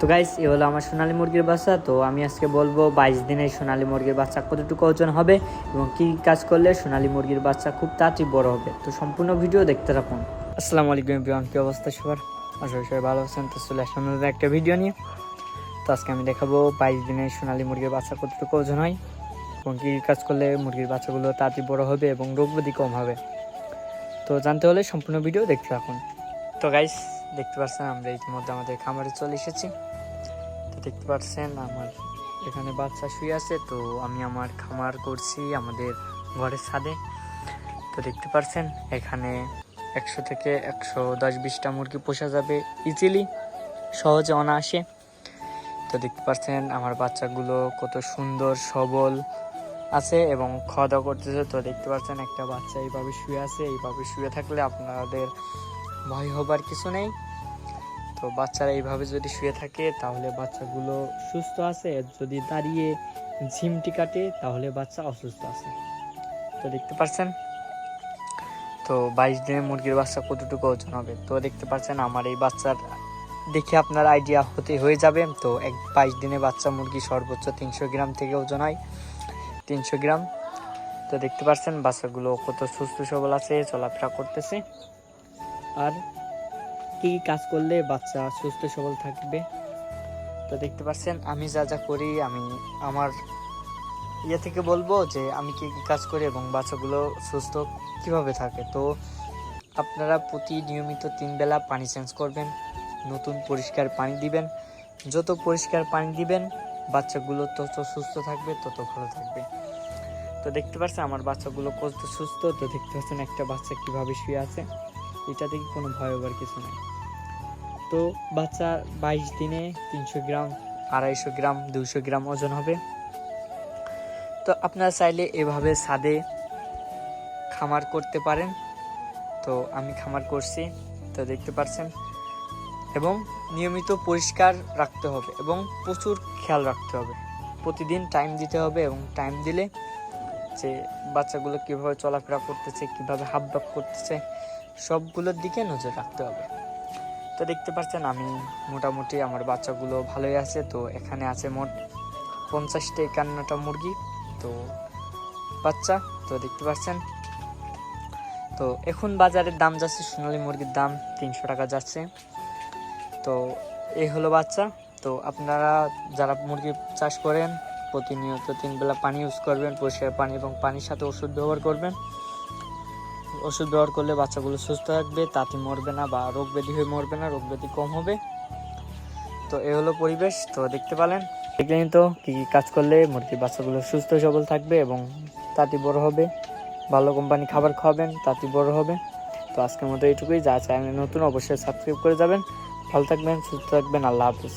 তো গাইস, এ হলো আমার সোনালী মুরগির বাচ্চা। তো আমি আজকে বলবো 22 দিনের সোনালী মুরগির বাচ্চা কতটুকু ওজন হবে এবং কী কাজ করলে সোনালী মুরগির বাচ্চা খুব তাড়াতাড়ি বড় হবে। তো সম্পূর্ণ ভিডিও দেখতে থাকুন। আসসালামু আলাইকুম এভরিওয়ান, কী অবস্থা সবার? আশা করি সবাই ভালো আছেন। তো চলে আসলাম নতুন একটা ভিডিও নিয়ে। তো আজকে আমি দেখাবো 22 দিনের সোনালী মুরগির বাচ্চা কতটুকু ওজন হয় এবং কী কাজ করলে মুরগির বাচ্চাগুলো তাড়াতাড়ি বড় হবে এবং রোগ ব্যাধি কম হবে। তো জানতে হলে সম্পূর্ণ ভিডিও দেখতে থাকুন। তো গাইস, দেখতে পাচ্ছেন আমরা ইতিমধ্যে আমাদের খামারে চলে এসেছি। তো দেখতে পাচ্ছেন আমার এখানে বাচ্চা শুয়ে আছে। তো আমি আমার খামার করছি আমাদের ঘরের ছাদে। তো দেখতে পাচ্ছেন এখানে 100 থেকে 110-20টা মুরগি পোষা যাবে ইজিলি, সহজে অনায়াসে। তো দেখতে পাচ্ছেন আমার বাচ্চাগুলো কত সুন্দর সবল আছে এবং খাওয়া দাওয়া করতেছে। তো দেখতে পাচ্ছেন একটা বাচ্চা এইভাবে শুয়ে আছে। এইভাবে শুয়ে থাকলে আপনাদের ভয় হবার কিছু নেই। তো বাচ্চারা এইভাবে যদি শুয়ে থাকে তাহলে বাচ্চাগুলো সুস্থ আছে, যদি দাঁড়িয়ে ঝিমটি কাটে তাহলে বাচ্চা অসুস্থ আছে। তো দেখতে পাচ্ছেন তো 22 দিনের মুরগির বাচ্চা কতটুকু ওজন হবে। তো দেখতে পাচ্ছেন আমার এই বাচ্চার দেখে আপনার আইডিয়া হয়ে যাবে। তো 22 দিনে বাচ্চা মুরগি সর্বোচ্চ 300 গ্রাম থেকে ওজন হয়, 300 গ্রাম। তো দেখতে পাচ্ছেন বাচ্চাগুলো কত সুস্থ সবল আছে, চলাফেরা করতেছে। আর কি কাজ করলে বাচ্চা সুস্থ সবল থাকবে, তো দেখতে পাচ্ছেন আমি যা যা করি আমি আমার থেকে বলবো যে আমি কি কি কাজ করি এবং বাচ্চাগুলো সুস্থ কিভাবে থাকে। তো আপনারা নিয়মিত 3 বেলা পানি চেঞ্জ করবেন, নতুন পরিষ্কার পানি দিবেন। যত পরিষ্কার পানি দিবেন বাচ্চাগুলো তত সুস্থ থাকবে, তত ভালো থাকবে। তো দেখতে পাচ্ছেন আমার বাচ্চাগুলো কত সুস্থ। তো দেখতে পাচ্ছেন একটা বাচ্চা কিভাবে শুয়ে আছে, এটা থেকে কোনো ভয় হবার কিছু নেই। তো বাচ্চা 22 দিনে 300 গ্রাম, 250 গ্রাম, 200 গ্রাম ওজন হবে। তো আপনারা চাইলে এভাবে ছাদে খামার করতে পারেন। তো আমি খামার করছি। তো দেখতে পাচ্ছেন এবং নিয়মিত পরিষ্কার রাখতে হবে এবং প্রচুর খেয়াল রাখতে হবে, প্রতিদিন টাইম দিতে হবে এবং টাইম দিলে যে বাচ্চাগুলো কীভাবে চলাফেরা করতেছে, কীভাবে হাবভাব করতেছে, সবগুলোর দিকে নজর রাখতে হবে। তো দেখতে পাচ্ছেন আমি মোটামুটি আমার বাচ্চাগুলো ভালোই আছে। তো এখানে আছে মোট 50-51টা মুরগি তো বাচ্চা। তো দেখতে পাচ্ছেন তো এখন বাজারের দাম যাচ্ছে, সোনালী মুরগির দাম 300 টাকা যাচ্ছে। তো এই হলো বাচ্চা। তো আপনারা যারা মুরগি চাষ করেন প্রতিনিয়ত 3 বেলা পানি ইউজ করবেন, পরিষ্কার পানি, এবং পানির সাথে ওষুধ ব্যবহার করবেন। ওষুধ ব্যবহার করলে বাচ্চাগুলো সুস্থ থাকবে, তাতে মরবে না বা রোগ ব্যাধি হয়ে মরবে না, রোগ ব্যাধি কম হবে। তো এ হলো পরিবেশ। তো দেখতে পেলেন, দেখলেন তো কী কী কাজ করলে মুরগির বাচ্চাগুলো সুস্থ সবল থাকবে এবং তাতে বড় হবে। ভালো কোম্পানি খাবার খাওয়াবেন, তাতে বড় হবে। তো আজকের মতো এইটুকুই। যা চ্যানেলে নতুন অবশ্যই সাবস্ক্রাইব করে যাবেন। ভালো থাকবেন, সুস্থ থাকবেন। আল্লাহ হাফিজ।